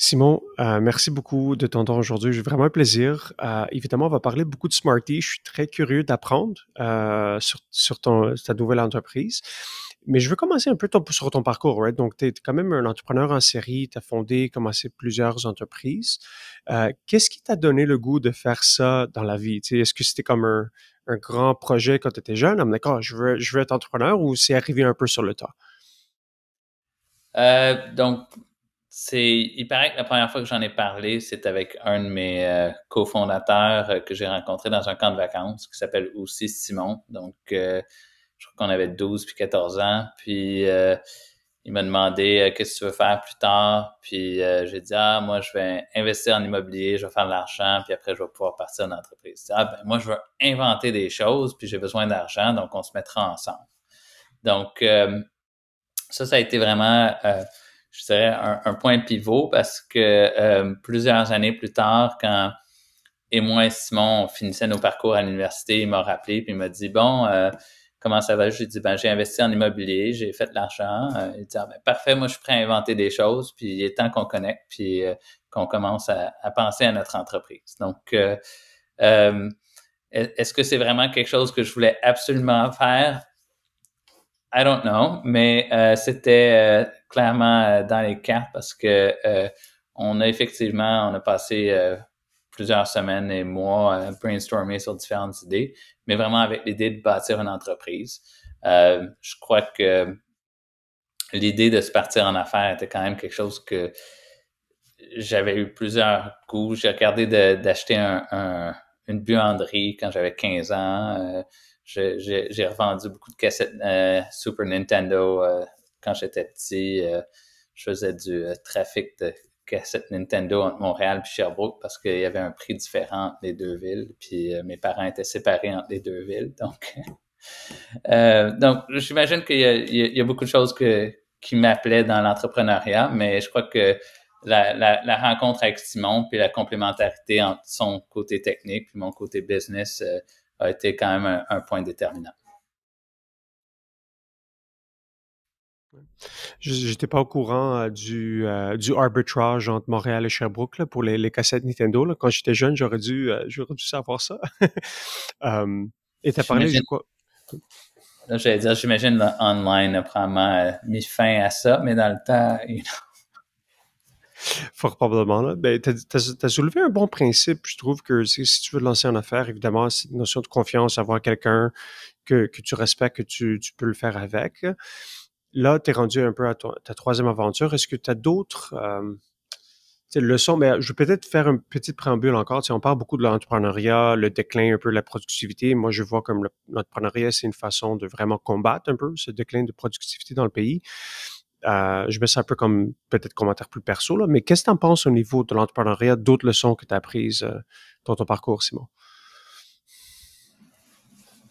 Simon, merci beaucoup de ton temps aujourd'hui. J'ai vraiment un plaisir. Évidemment, on va parler beaucoup de Smarty. Je suis très curieux d'apprendre sur ta nouvelle entreprise. Mais je veux commencer un peu sur ton parcours, right? Donc, tu es quand même un entrepreneur en série. Tu as fondé, commencé plusieurs entreprises. Qu'est-ce qui t'a donné le goût de faire ça dans la vie? Tu sais, est-ce que c'était comme un grand projet quand tu étais jeune? D'accord, je veux être entrepreneur ou c'est arrivé un peu sur le tas? Donc, il paraît que la première fois que j'en ai parlé, c'est avec un de mes cofondateurs que j'ai rencontré dans un camp de vacances qui s'appelle aussi Simon. Donc, je crois qu'on avait 12 puis 14 ans. Puis, il m'a demandé qu'est-ce que tu veux faire plus tard. Puis, j'ai dit, moi, je vais investir en immobilier, je vais faire de l'argent, puis après, je vais pouvoir partir en entreprise. Il dit, ben, moi, je veux inventer des choses, puis j'ai besoin d'argent, donc on se mettra ensemble. Donc, ça a été vraiment, je dirais, un point pivot parce que plusieurs années plus tard, quand moi et Simon, on finissait nos parcours à l'université, il m'a rappelé puis il m'a dit, bon, comment ça va? J'ai dit, ben, j'ai investi en immobilier, j'ai fait de l'argent. Il dit, ben, parfait, moi, je suis prêt à inventer des choses, puis il est temps qu'on connecte, puis qu'on commence à penser à notre entreprise. Donc, euh, est-ce que c'est vraiment quelque chose que je voulais absolument faire? I don't know, mais c'était clairement dans les cartes parce que on a passé plusieurs semaines et mois à brainstormer sur différentes idées, mais vraiment avec l'idée de bâtir une entreprise. Je crois que l'idée de se partir en affaires était quand même quelque chose que j'avais eu plusieurs coups. J'ai regardé d'acheter une buanderie quand j'avais 15 ans. J'ai revendu beaucoup de cassettes Super Nintendo quand j'étais petit. Je faisais du trafic de cassettes Nintendo entre Montréal et Sherbrooke parce qu'il y avait un prix différent entre les deux villes. Puis mes parents étaient séparés entre les deux villes. Donc j'imagine qu'il y a beaucoup de choses qui m'appelaient dans l'entrepreneuriat, mais je crois que la rencontre avec Simon puis la complémentarité entre son côté technique puis mon côté business a été quand même un point déterminant. J'étais pas au courant du arbitrage entre Montréal et Sherbrooke là, pour les cassettes Nintendo. Là. Quand j'étais jeune, j'aurais dû savoir ça. Euh, et t'as parlé J'imagine, du quoi? là, j'allais dire, j'imagine l'online a probablement mis fin à ça, mais dans le temps, Fort probablement. Là. Ben, t'as soulevé un bon principe. Je trouve que si tu veux te lancer en affaires, évidemment, c'est une notion de confiance, avoir quelqu'un que tu respectes, que tu peux le faire avec. Là, tu es rendu un peu à ta troisième aventure. Est-ce que tu as d'autres leçons? Mais je vais peut-être faire un petit préambule encore. On parle beaucoup de l'entrepreneuriat, le déclin un peu de la productivité. Moi, je vois comme l'entrepreneuriat, c'est une façon de vraiment combattre un peu ce déclin de productivité dans le pays. Je mets ça un peu comme peut-être commentaire plus perso, là, mais qu'est-ce que tu en penses au niveau de l'entrepreneuriat, d'autres leçons que tu as apprises dans ton parcours, Simon?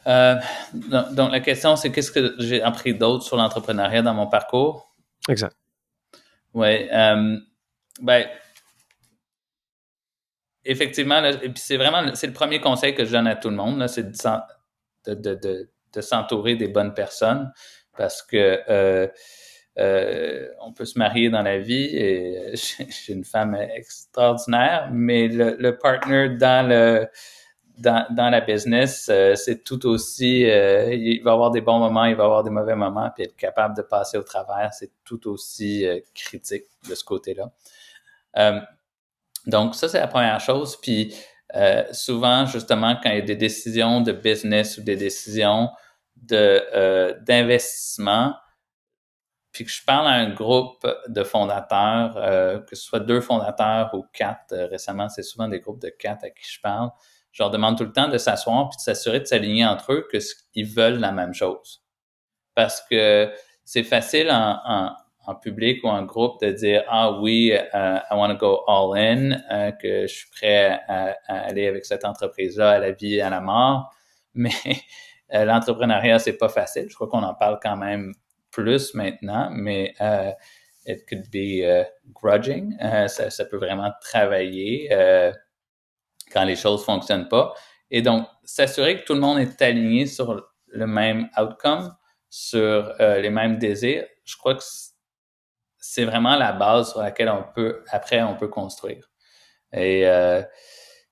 euh, donc, la question, c'est qu'est-ce que j'ai appris d'autre sur l'entrepreneuriat dans mon parcours? Exact. Oui. Ben, effectivement, là, et puis c'est le premier conseil que je donne à tout le monde, là, c'est de s'entourer des bonnes personnes parce que on peut se marier dans la vie et j'ai une femme extraordinaire, mais le partner dans la business, c'est tout aussi, il va avoir des bons moments, il va avoir des mauvais moments, puis être capable de passer au travers, c'est tout aussi critique de ce côté-là. Euh, donc, ça, c'est la première chose. Puis, souvent, justement, quand il y a des décisions de business ou des décisions d'investissement, puis que je parle à un groupe de fondateurs, que ce soit 2 fondateurs ou 4, récemment, c'est souvent des groupes de 4 à qui je parle, je leur demande tout le temps de s'asseoir puis de s'assurer de s'aligner entre eux qu'ils veulent la même chose. Parce que c'est facile en public ou en groupe de dire ah oui, I want to go all in, que je suis prêt à aller avec cette entreprise-là à la vie et à la mort. Mais l'entrepreneuriat, c'est pas facile. Je crois qu'on en parle quand même plus maintenant, mais it could be grudging. Ça peut vraiment travailler quand les choses fonctionnent pas. Et donc, s'assurer que tout le monde est aligné sur le même outcome, sur les mêmes désirs, je crois que c'est vraiment la base sur laquelle après, on peut construire. Et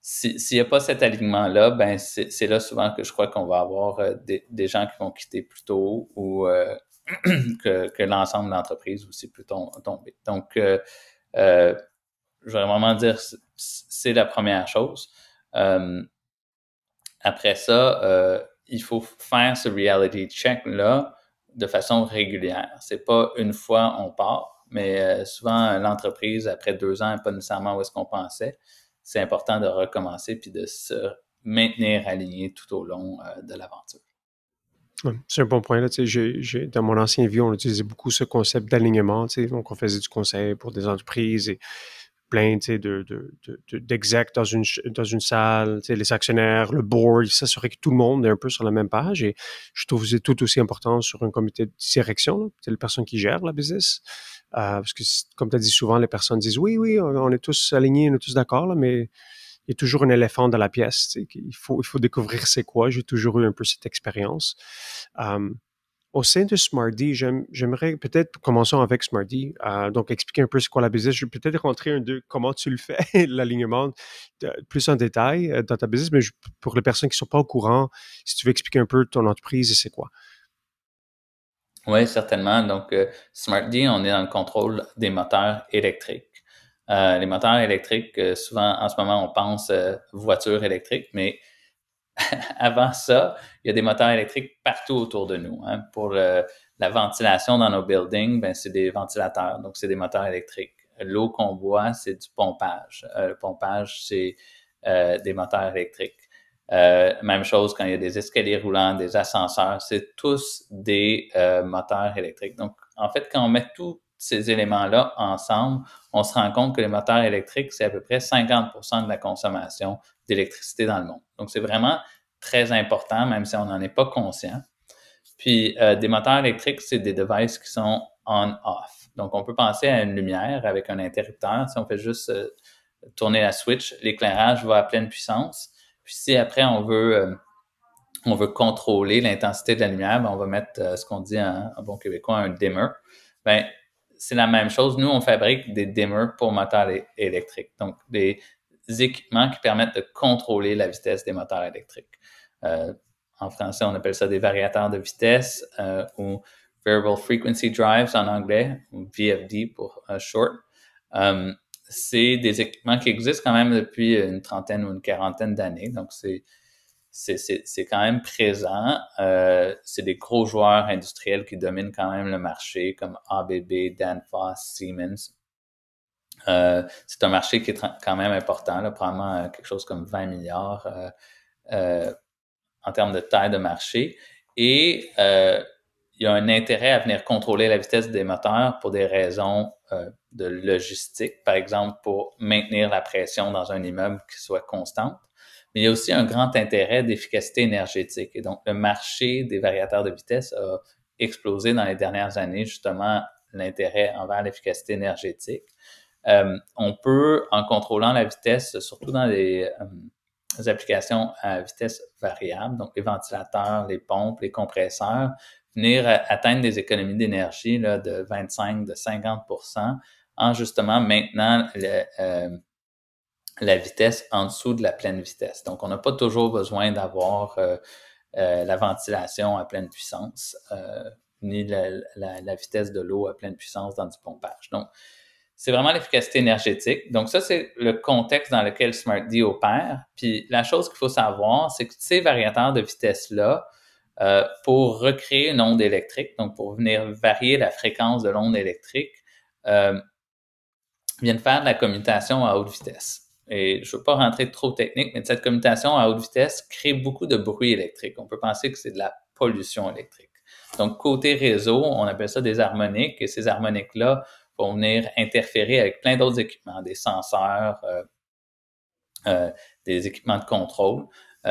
s'il n'y a pas cet alignement-là, ben c'est là souvent que je crois qu'on va avoir des gens qui vont quitter plus tôt ou que l'ensemble de l'entreprise aussi peut tomber. Donc, je vais vraiment dire c'est la première chose. Après ça, il faut faire ce reality check-là de façon régulière. C'est pas une fois on part, mais souvent l'entreprise, après 2 ans, n'est pas nécessairement où est-ce qu'on pensait. C'est important de recommencer puis de se maintenir aligné tout au long de l'aventure. C'est un bon point. Là, dans mon ancien vie, on utilisait beaucoup ce concept d'alignement. Donc, on faisait du conseil pour des entreprises et plein d'execs dans une salle, les actionnaires, le board, s'assurer que tout le monde est un peu sur la même page. Et je trouve que c'est tout aussi important sur un comité de direction, c'est la personne qui gère la business. Parce que, comme tu as dit souvent, les personnes disent oui, on est tous alignés, on est tous d'accord, là, mais il y a toujours un éléphant dans la pièce. Il faut découvrir c'est quoi. J'ai toujours eu un peu cette expérience. Au sein de Smarty, j'aimerais peut-être, commençons avec Smarty, donc expliquer un peu c'est quoi la business. Je vais peut-être rentrer comment tu le fais, l'alignement, plus en détail dans ta business, mais pour les personnes qui ne sont pas au courant, si tu veux expliquer un peu ton entreprise et c'est quoi. Oui, certainement. Donc, SmartD, on est dans le contrôle des moteurs électriques. Les moteurs électriques, souvent, en ce moment, on pense voitures électriques, mais avant ça, il y a des moteurs électriques partout autour de nous. Hein. Pour la ventilation dans nos buildings, ben, c'est des ventilateurs, donc c'est des moteurs électriques. L'eau qu'on boit, c'est du pompage. Le pompage, c'est des moteurs électriques. Même chose quand il y a des escaliers roulants, des ascenseurs, c'est tous des moteurs électriques. Donc, en fait, quand on met tous ces éléments-là ensemble, on se rend compte que les moteurs électriques, c'est à peu près 50% de la consommation d'électricité dans le monde. Donc, c'est vraiment très important, même si on n'en est pas conscient. Puis, des moteurs électriques, c'est des devices qui sont on-off. Donc, on peut penser à une lumière avec un interrupteur. Si on fait juste tourner la switch, l'éclairage va à pleine puissance. Puis si après on veut contrôler l'intensité de la lumière, ben on va mettre ce qu'on dit en bon québécois un dimmer. Ben c'est la même chose. Nous, on fabrique des dimmers pour moteurs électriques. Donc, des équipements qui permettent de contrôler la vitesse des moteurs électriques. En français, on appelle ça des variateurs de vitesse ou Variable Frequency Drives en anglais, ou VFD pour short. C'est des équipements qui existent quand même depuis une trentaine ou une quarantaine d'années. Donc, c'est quand même présent. C'est des gros joueurs industriels qui dominent quand même le marché, comme ABB, Danfoss, Siemens. C'est un marché qui est quand même important, là, probablement quelque chose comme 20 milliards en termes de taille de marché. Et il y a un intérêt à venir contrôler la vitesse des moteurs pour des raisons de logistique, par exemple pour maintenir la pression dans un immeuble qui soit constante. Mais il y a aussi un grand intérêt d'efficacité énergétique. Et donc, le marché des variateurs de vitesse a explosé dans les dernières années, justement, l'intérêt envers l'efficacité énergétique. On peut, en contrôlant la vitesse, surtout dans les applications à vitesse variable, donc les ventilateurs, les pompes, les compresseurs, venir atteindre des économies d'énergie là, de 25, de 50% en justement maintenant la vitesse en dessous de la pleine vitesse. Donc, on n'a pas toujours besoin d'avoir la ventilation à pleine puissance, ni la vitesse de l'eau à pleine puissance dans du pompage. Donc, c'est vraiment l'efficacité énergétique. Donc, ça, c'est le contexte dans lequel SmartD opère. Puis, la chose qu'il faut savoir, c'est que ces variateurs de vitesse-là, pour recréer une onde électrique, donc pour venir varier la fréquence de l'onde électrique, viennent faire de la commutation à haute vitesse. Et je ne veux pas rentrer trop technique, mais cette commutation à haute vitesse crée beaucoup de bruit électrique. On peut penser que c'est de la pollution électrique. Donc, côté réseau, on appelle ça des harmoniques, et ces harmoniques-là vont venir interférer avec plein d'autres équipements, des senseurs, des équipements de contrôle,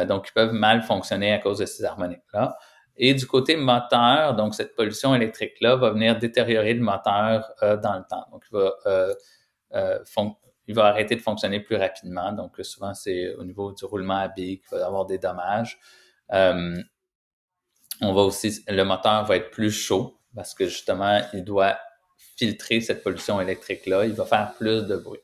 donc qui peuvent mal fonctionner à cause de ces harmoniques-là. Et du côté moteur, donc cette pollution électrique-là va venir détériorer le moteur dans le temps. Donc, il va arrêter de fonctionner plus rapidement. Donc, souvent, c'est au niveau du roulement à billes qu'il va y avoir des dommages. Le moteur va être plus chaud parce que justement, il doit filtrer cette pollution électrique-là, il va faire plus de bruit.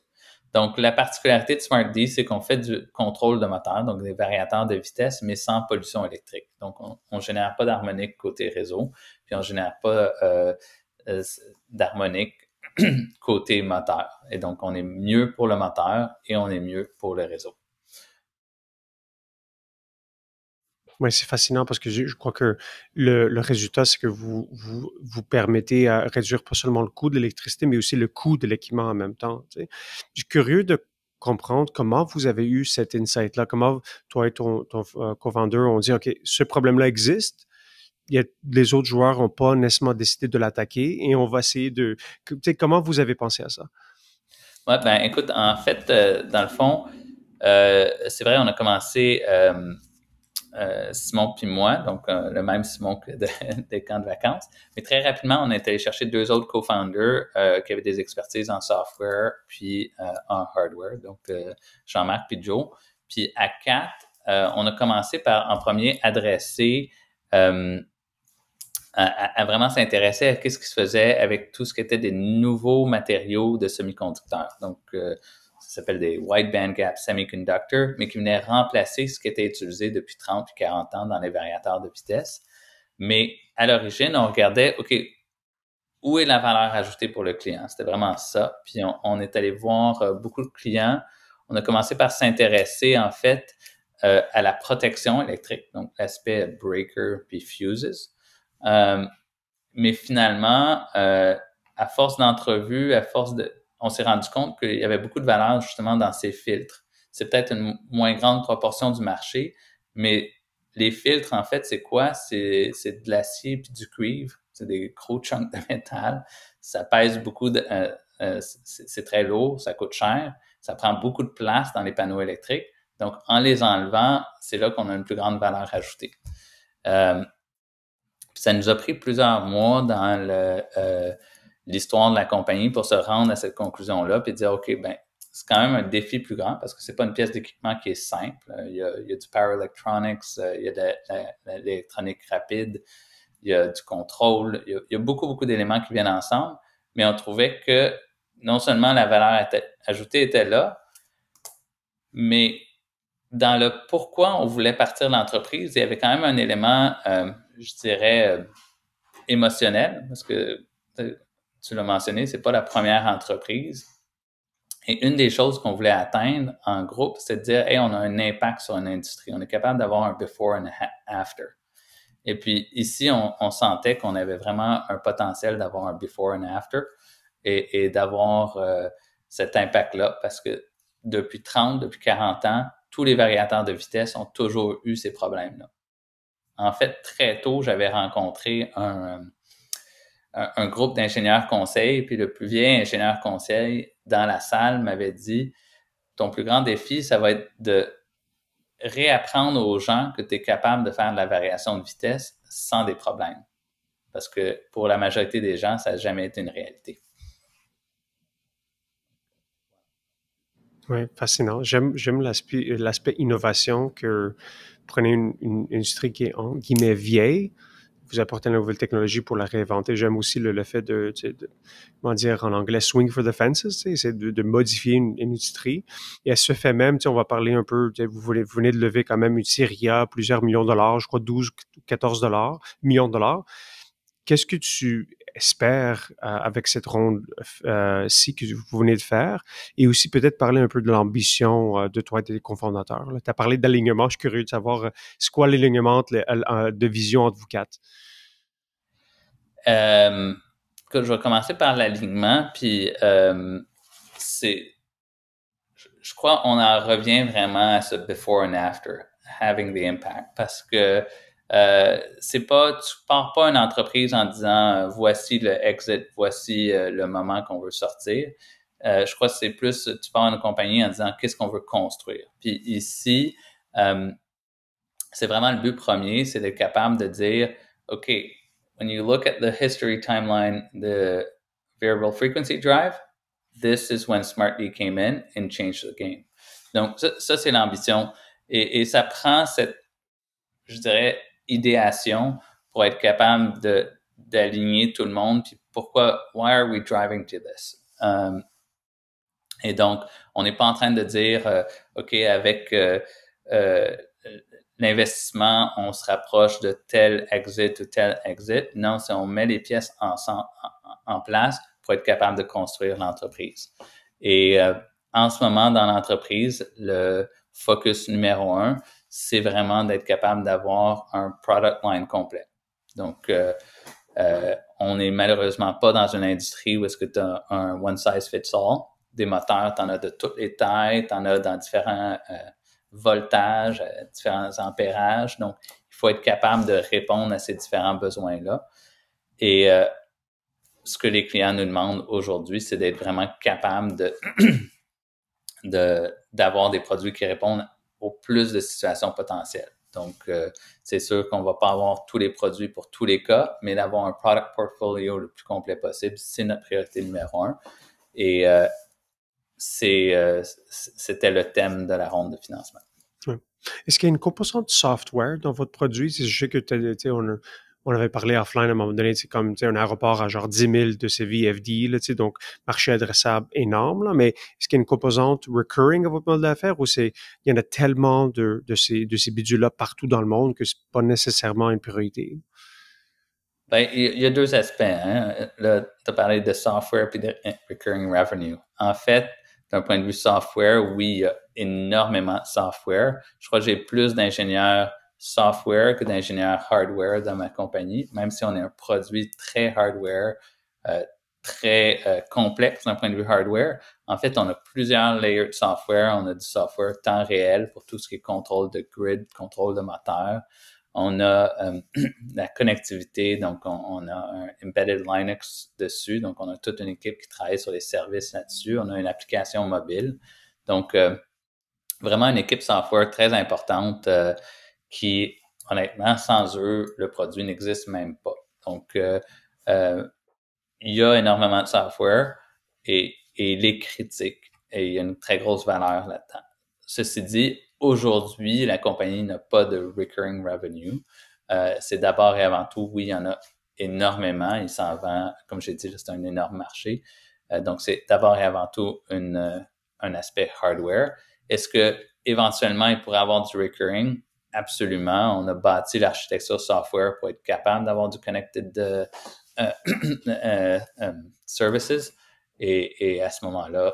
Donc, la particularité de SmartD, c'est qu'on fait du contrôle de moteur, donc des variateurs de vitesse, mais sans pollution électrique. Donc, on ne génère pas d'harmonique côté réseau, puis on ne génère pas d'harmonique côté moteur. Et donc, on est mieux pour le moteur et on est mieux pour le réseau. Oui, c'est fascinant parce que je crois que le résultat, c'est que vous permettez à réduire pas seulement le coût de l'électricité, mais aussi le coût de l'équipement en même temps. Tu sais. Je suis curieux de comprendre comment vous avez eu cet insight-là, comment toi et ton co-vendeur ont dit, OK, ce problème-là existe, les autres joueurs n'ont pas nécessairement décidé de l'attaquer et on va essayer de... Tu sais, comment vous avez pensé à ça? Ouais, ben écoute, en fait, dans le fond, c'est vrai, on a commencé... Simon puis moi, donc le même Simon que des camps de vacances. Mais très rapidement, on est allé chercher deux autres co-founders qui avaient des expertises en software puis en hardware, donc Jean-Marc puis Joe. Puis à quatre, on a commencé par, en premier, adresser à vraiment s'intéresser à ce qui se faisait avec tout ce qui était des nouveaux matériaux de semi-conducteurs. Donc, ça s'appelle des wide bandgap semiconductors, mais qui venaient remplacer ce qui était utilisé depuis 30 et 40 ans dans les variateurs de vitesse. Mais à l'origine, on regardait, OK, où est la valeur ajoutée pour le client? C'était vraiment ça. Puis on est allé voir beaucoup de clients. On a commencé par s'intéresser, en fait, à la protection électrique, donc l'aspect breaker puis fuses. Mais finalement, à force d'entrevues, on s'est rendu compte qu'il y avait beaucoup de valeur justement dans ces filtres. C'est peut-être une moins grande proportion du marché, mais les filtres, en fait, c'est quoi? C'est de l'acier puis du cuivre. C'est des gros chunks de métal. Ça pèse beaucoup, c'est très lourd, ça coûte cher. Ça prend beaucoup de place dans les panneaux électriques. Donc, en les enlevant, c'est là qu'on a une plus grande valeur ajoutée. Ça nous a pris plusieurs mois dans l'histoire de la compagnie pour se rendre à cette conclusion-là puis dire, OK, ben c'est quand même un défi plus grand parce que c'est pas une pièce d'équipement qui est simple. Il y a du power electronics, il y a de l'électronique rapide, il y a du contrôle, il y a beaucoup, beaucoup d'éléments qui viennent ensemble, mais on trouvait que non seulement la valeur ajoutée était là, mais dans le pourquoi on voulait partir de l'entreprise, il y avait quand même un élément, je dirais, émotionnel, parce que tu l'as mentionné, c'est pas la première entreprise. Et une des choses qu'on voulait atteindre en groupe, c'est de dire, hey, on a un impact sur une industrie. On est capable d'avoir un before and after. Et puis ici, on sentait qu'on avait vraiment un potentiel d'avoir un before and after et d'avoir cet impact-là, parce que depuis 30, depuis 40 ans, tous les variateurs de vitesse ont toujours eu ces problèmes-là. En fait, très tôt, j'avais rencontré un groupe d'ingénieurs conseils, puis le plus vieil ingénieur conseil dans la salle m'avait dit, ton plus grand défi, ça va être de réapprendre aux gens que tu es capable de faire de la variation de vitesse sans des problèmes. Parce que pour la majorité des gens, ça n'a jamais été une réalité. Oui, fascinant. J'aime l'aspect innovation que prenez une industrie qui est en guillemets vieille, vous apportez une nouvelle technologie pour la réinventer. J'aime aussi le fait comment dire en anglais, swing for the fences, c'est de modifier une industrie. Et elle se fait même, on va parler un peu, vous venez de lever quand même une série A, plusieurs millions de dollars, je crois 12, 14 millions de dollars. Qu'est-ce que tu espères avec cette ronde-ci que vous venez de faire? Et aussi peut-être parler un peu de l'ambition de toi et des cofondateurs. Tu as parlé d'alignement. Je suis curieux de savoir c'est quoi l'alignement de vision entre vous quatre? Je vais commencer par l'alignement, puis je crois qu'on en revient vraiment à ce before and after, having the impact, parce que c'est pas, tu pars pas une entreprise en disant voici le exit, voici le moment qu'on veut sortir. Je crois que c'est plus, tu pars une compagnie en disant qu'est-ce qu'on veut construire. Puis ici, c'est vraiment le but premier, c'est d'être capable de dire, OK, when you look at the history timeline, the variable frequency drive, this is when SmartD came in and changed the game. Donc, ça c'est l'ambition. Et ça prend cette, je dirais, idéation pour être capable d'aligner tout le monde puis pourquoi, why are we driving to this? Et donc, on n'est pas en train de dire, OK, avec l'investissement, on se rapproche de tel exit ou tel exit. Non, c'est on met les pièces en place pour être capable de construire l'entreprise. Et en ce moment, dans l'entreprise, le focus numéro 1, c'est vraiment d'être capable d'avoir un product line complet. Donc, on n'est malheureusement pas dans une industrie où est-ce que tu as un one size fits all. Des moteurs, tu en as de toutes les tailles, tu en as dans différents voltages, différents ampérages. Donc, il faut être capable de répondre à ces différents besoins-là. Et ce que les clients nous demandent aujourd'hui, c'est d'être vraiment capable d'avoir des produits qui répondent au plus de situations potentielles. Donc, c'est sûr qu'on ne va pas avoir tous les produits pour tous les cas, mais d'avoir un product portfolio le plus complet possible, c'est notre priorité numéro 1. Et c'était le thème de la ronde de financement. Ouais. Est-ce qu'il y a une composante software dans votre produit? Je sais que on avait parlé offline à un moment donné, c'est comme un aéroport à genre 10 000 de ces VFD, là, donc marché adressable énorme, là, mais est-ce qu'il y a une composante recurring à votre modèle d'affaires ou il y en a tellement de ces bidules-là partout dans le monde que c'est pas nécessairement une priorité? Ben, il y a deux aspects. Hein. Là, tu as parlé de software puis de recurring revenue. En fait, d'un point de vue software, oui, il y a énormément de software. Je crois que j'ai plus d'ingénieurs software que d'ingénieurs hardware dans ma compagnie, même si on est un produit très hardware, très complexe d'un point de vue hardware. En fait, on a plusieurs layers de software. On a du software temps réel pour tout ce qui est contrôle de grid, contrôle de moteur. On a la connectivité, donc on a un embedded Linux dessus, donc on a toute une équipe qui travaille sur les services là-dessus. On a une application mobile, donc vraiment une équipe software très importante qui, honnêtement, sans eux, le produit n'existe même pas. Donc, il y a énormément de software et il est critique et il y a une très grosse valeur là-dedans. Ceci dit, aujourd'hui, la compagnie n'a pas de recurring revenue. C'est d'abord et avant tout, oui, il y en a énormément. Il s'en vend, comme j'ai dit, c'est un énorme marché. Donc, c'est d'abord et avant tout un aspect hardware. Est-ce que éventuellement, il pourrait avoir du recurring? Absolument. On a bâti l'architecture software pour être capable d'avoir du connected services. Et à ce moment-là,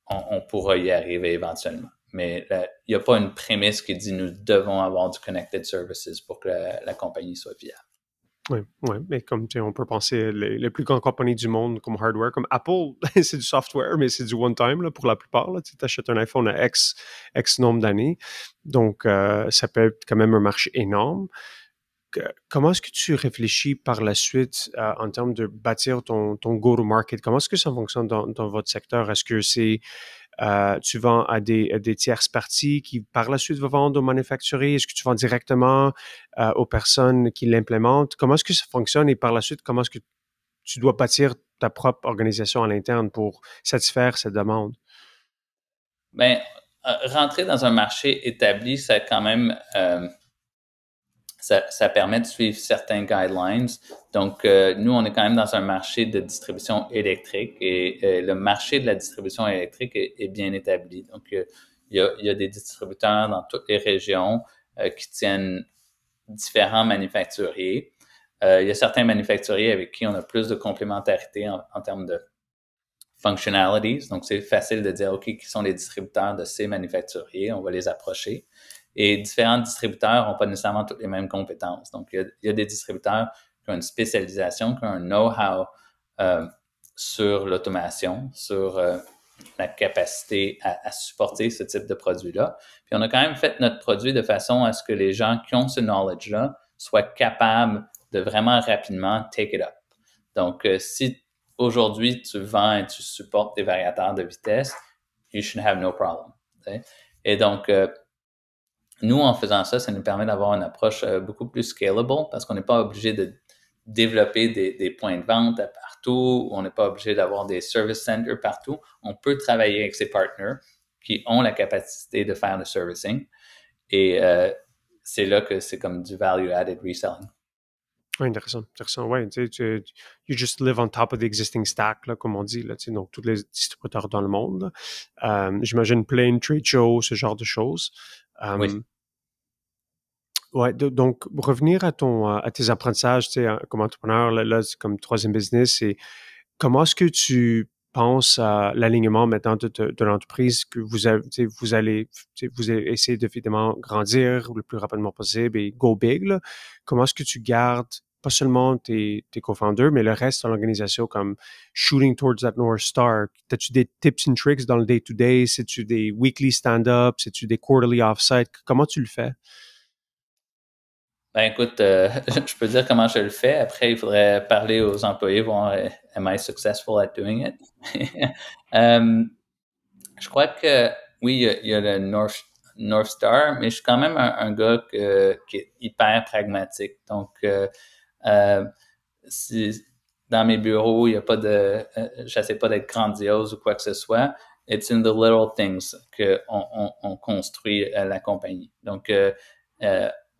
on pourra y arriver éventuellement. Mais il n'y a pas une prémisse qui dit nous devons avoir du connected services pour que la compagnie soit viable. Oui, ouais, mais comme on peut penser les plus grandes compagnies du monde comme hardware, comme Apple, c'est du software, mais c'est du one-time là, pour la plupart. Tu achètes un iPhone à X nombre d'années. Donc, ça peut être quand même un marché énorme. Comment est-ce que tu réfléchis par la suite en termes de bâtir ton go-to-market? Comment est-ce que ça fonctionne dans votre secteur? Est-ce que tu vends à des tierces parties qui, par la suite, vont vendre aux manufacturiers? Est-ce que tu vends directement aux personnes qui l'implémentent? Comment est-ce que ça fonctionne? Et par la suite, comment est-ce que tu dois bâtir ta propre organisation à l'interne pour satisfaire cette demande? Bien, rentrer dans un marché établi, ça quand même... Ça permet de suivre certains guidelines. Donc, nous, on est quand même dans un marché de distribution électrique et le marché de la distribution électrique est bien établi. Donc, il y a des distributeurs dans toutes les régions qui tiennent différents manufacturiers. Il y a certains manufacturiers avec qui on a plus de complémentarité en termes de functionalities. Donc, c'est facile de dire, OK, qui sont les distributeurs de ces manufacturiers? On va les approcher. Et différents distributeurs n'ont pas nécessairement toutes les mêmes compétences. Donc, il y a des distributeurs qui ont une spécialisation, qui ont un know-how sur l'automation, sur la capacité à supporter ce type de produit-là. Puis, on a quand même fait notre produit de façon à ce que les gens qui ont ce knowledge-là soient capables de vraiment rapidement take it up. Donc, si aujourd'hui tu vends et tu supportes des variateurs de vitesse, you should have no problem. Okay? Et donc, nous, en faisant ça, ça nous permet d'avoir une approche beaucoup plus scalable parce qu'on n'est pas obligé de développer des points de vente partout, on n'est pas obligé d'avoir des service centers partout. On peut travailler avec ses partners qui ont la capacité de faire le servicing et c'est là que c'est comme du value-added reselling. Ouais, intéressant, intéressant. Ouais, you just live on top of the existing stack, là, comme on dit, là, donc tous les distributeurs dans le monde. J'imagine plein de trade shows, ce genre de choses. Oui. Ouais, donc revenir à à tes apprentissages, comme entrepreneur, là, c'est comme troisième business, et comment est-ce que tu penses à l'alignement maintenant de l'entreprise que vous avez, vous allez essayer de évidemment grandir le plus rapidement possible et go big, là. Comment est-ce que tu gardes pas seulement tes co-founders, mais le reste de l'organisation comme shooting towards that North Star? As-tu des tips and tricks dans le day-to-day? C'est-tu des weekly stand-ups? C'est-tu des quarterly off-site? Comment tu le fais? Ben écoute, je peux dire comment je le fais. Après, il faudrait parler aux employés, voir am I successful at doing it? Je crois que oui, il y a le North Star, mais je suis quand même un gars qui est hyper pragmatique. Donc, si dans mes bureaux, il y a pas j'essaie pas d'être grandiose ou quoi que ce soit. It's in the little things que on construit la compagnie. Donc,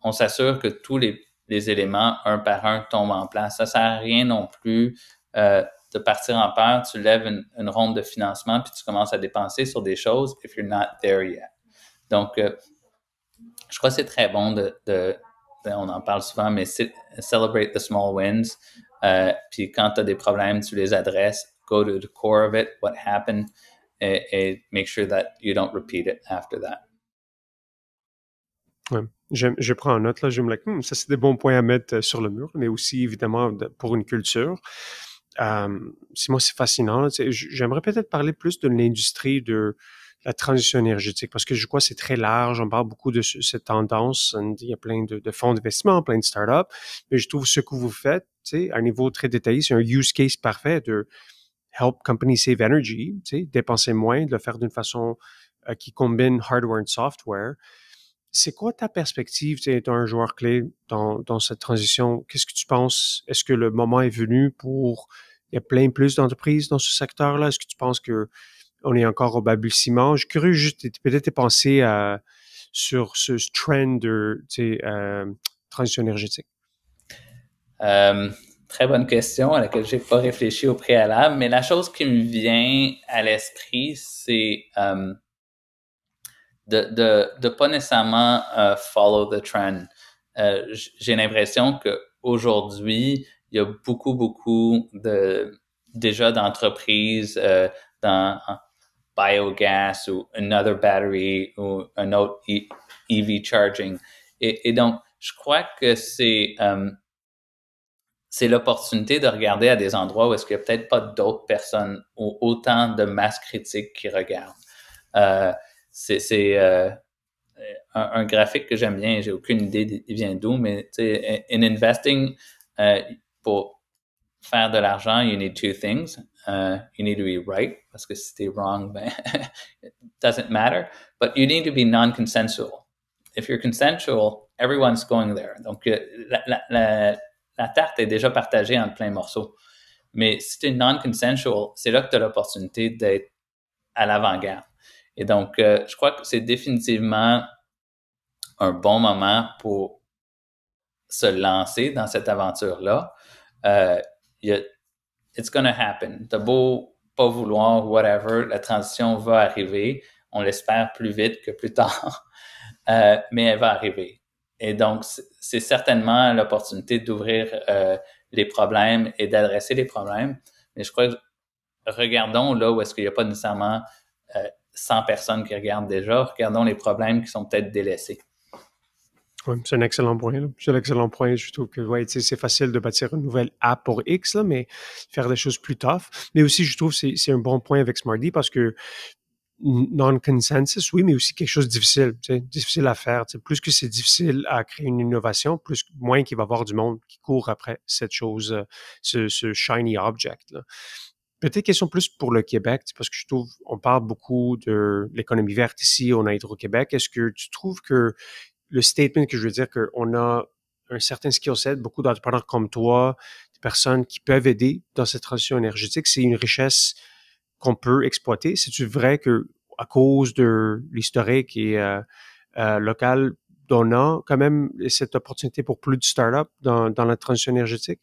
on s'assure que tous les éléments, un par un, tombent en place. Ça sert à rien non plus de partir en peur. Tu lèves une ronde de financement puis tu commences à dépenser sur des choses if you're not there yet. Donc, je crois que c'est très bon on en parle souvent, mais celebrate the small wins. Puis quand tu as des problèmes, tu les adresses. Go to the core of it, what happened, et make sure that you don't repeat it after that. Ouais. Je prends en note, là, je me dis, ça c'est des bons points à mettre sur le mur, mais aussi évidemment pour une culture. Moi, c'est fascinant. Là, j'aimerais peut-être parler plus de l'industrie de la transition énergétique parce que je crois que c'est très large. On parle beaucoup de cette tendance. Il y a plein de fonds d'investissement, plein de startups, mais je trouve ce que vous faites, à un niveau très détaillé, c'est un use case parfait de help companies save energy, dépenser moins, de le faire d'une façon qui combine hardware et software. C'est quoi ta perspective, tu es un joueur clé dans cette transition? Qu'est-ce que tu penses? Est-ce que le moment est venu pour... Il y a plein plus d'entreprises dans ce secteur-là. Est-ce que tu penses que on est encore au balbutiement? Je suis curieux juste peut-être tes pensées sur ce trend de transition énergétique. Très bonne question à laquelle j'ai pas réfléchi au préalable, mais la chose qui me vient à l'esprit, c'est de pas nécessairement follow the trend. J'ai l'impression que aujourd'hui, il y a beaucoup déjà d'entreprises dans biogas ou another battery ou un autre EV charging. Et donc, je crois que c'est l'opportunité de regarder à des endroits où est-ce qu'il n'y a peut-être pas d'autres personnes ou autant de masse critique qui regardent. C'est un graphique que j'aime bien, j'ai aucune idée il vient d'où, mais in investing, pour faire de l'argent, you need two things. You need to be right, parce que si t'es wrong, ben, it doesn't matter. But you need to be non-consensual. If you're consensual, everyone's going there. Donc, la tarte est déjà partagée en plein morceaux. Mais si tu es non-consensual, c'est là que tu as l'opportunité d'être à l'avant-garde. Et donc, je crois que c'est définitivement un bon moment pour se lancer dans cette aventure-là. It's gonna happen. T'as beau pas vouloir, whatever, la transition va arriver. On l'espère plus vite que plus tard, mais elle va arriver. Et donc, c'est certainement l'opportunité d'ouvrir les problèmes et d'adresser les problèmes. Mais je crois que regardons là où est-ce qu'il n'y a pas nécessairement 100 personnes qui regardent déjà. Regardons les problèmes qui sont peut-être délaissés. Oui, c'est un excellent point. Là. C'est un excellent point. Je trouve que c'est facile de bâtir une nouvelle app pour X, là, mais faire des choses plus tough. Mais aussi, je trouve que c'est un bon point avec Smarty parce que non-consensus, oui, mais aussi quelque chose de difficile, difficile à faire. Plus que c'est difficile à créer une innovation, moins qu'il va y avoir du monde qui court après cette chose, ce shiny object. Là. Peut-être question plus pour le Québec, parce que je trouve, on parle beaucoup de l'économie verte ici, on a Hydro-Québec. Est-ce que tu trouves que le statement que je veux dire, qu'on a un certain skill set, beaucoup d'entrepreneurs comme toi, des personnes qui peuvent aider dans cette transition énergétique, c'est une richesse qu'on peut exploiter? C'est-tu vrai que à cause de l'historique et local, donnant quand même cette opportunité pour plus de startups dans la transition énergétique?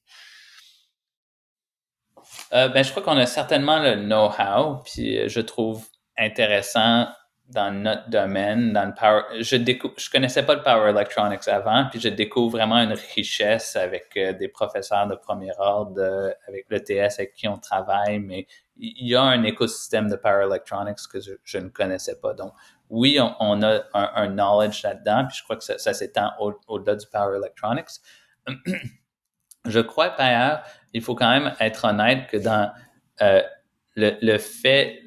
Je crois qu'on a certainement le know-how, puis je trouve intéressant dans notre domaine, dans le power. Je connaissais pas le power electronics avant, puis je découvre vraiment une richesse avec des professeurs de premier ordre, avec l'ETS avec qui on travaille, mais il y a un écosystème de power electronics que je ne connaissais pas. Donc, oui, on a un knowledge là-dedans, puis je crois que ça s'étend au-delà du power electronics. Je crois par ailleurs, il faut quand même être honnête que dans le fait,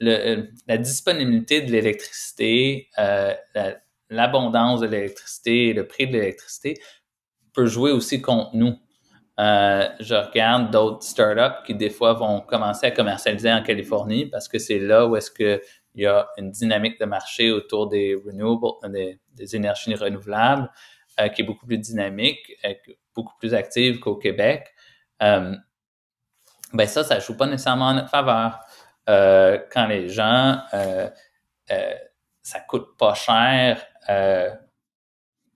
la disponibilité de l'électricité, l'abondance de l'électricité et le prix de l'électricité peut jouer aussi contre nous. Je regarde d'autres startups qui des fois vont commencer à commercialiser en Californie parce que c'est là où est-ce que il y a une dynamique de marché autour des renewables, des énergies renouvelables, qui est beaucoup plus dynamique, beaucoup plus active qu'au Québec. Ben ça joue pas nécessairement en notre faveur. Quand les gens, ça coûte pas cher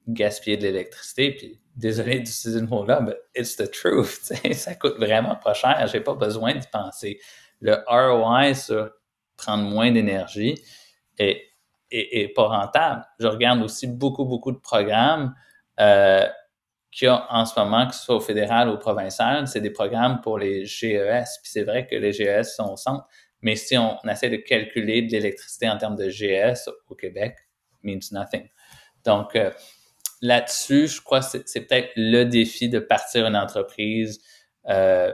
gaspiller de l'électricité, puis désolé d'utiliser le mot-là, mais it's the truth. Ça coûte vraiment pas cher, j'ai pas besoin d'y penser. Le ROI sur prendre moins d'énergie est pas rentable. Je regarde aussi beaucoup de programmes qu'il y a en ce moment, que ce soit au fédéral ou au provincial, c'est des programmes pour les GES. Puis c'est vrai que les GES sont au centre, mais si on essaie de calculer de l'électricité en termes de GES au Québec, means nothing. Donc, là-dessus, je crois que c'est peut-être le défi de partir une entreprise dans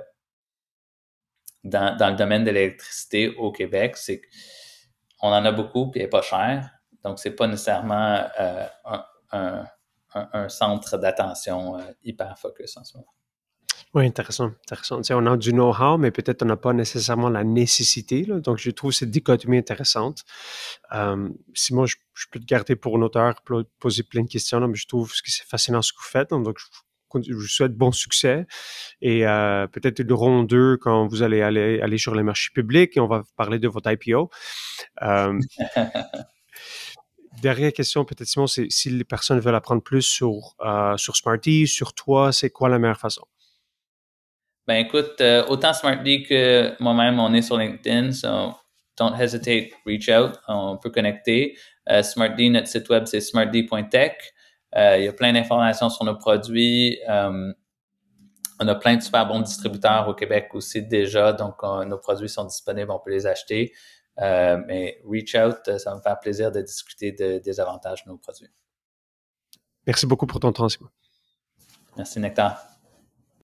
le domaine de l'électricité au Québec, c'est qu'on en a beaucoup puis elle n'est pas chère. Donc, c'est pas nécessairement un centre d'attention hyper focus en ce moment. Oui, intéressant. Tu sais, on a du know-how, mais peut-être on n'a pas nécessairement la nécessité, là. Donc, je trouve cette dichotomie intéressante. Simon, je peux te garder pour une autre heure, poser plein de questions, là, mais je trouve que c'est fascinant ce que vous faites. Donc, je vous souhaite bon succès. Et peut-être une ronde 2 quand vous allez aller sur les marchés publics et on va parler de votre IPO. Dernière question, peut-être, Simon, c'est si les personnes veulent apprendre plus sur Smarty, sur toi, c'est quoi la meilleure façon? Ben écoute, autant Smartly que moi-même, on est sur LinkedIn, so don't hesitate, reach out, on peut connecter. Smartly, notre site web, c'est smartly.tech. Il y a plein d'informations sur nos produits. On a plein de super bons distributeurs au Québec aussi déjà, donc nos produits sont disponibles, on peut les acheter. Mais reach out, ça va me faire plaisir de discuter des avantages de nos produits. Merci beaucoup pour ton temps, Simon. Merci, Nectar.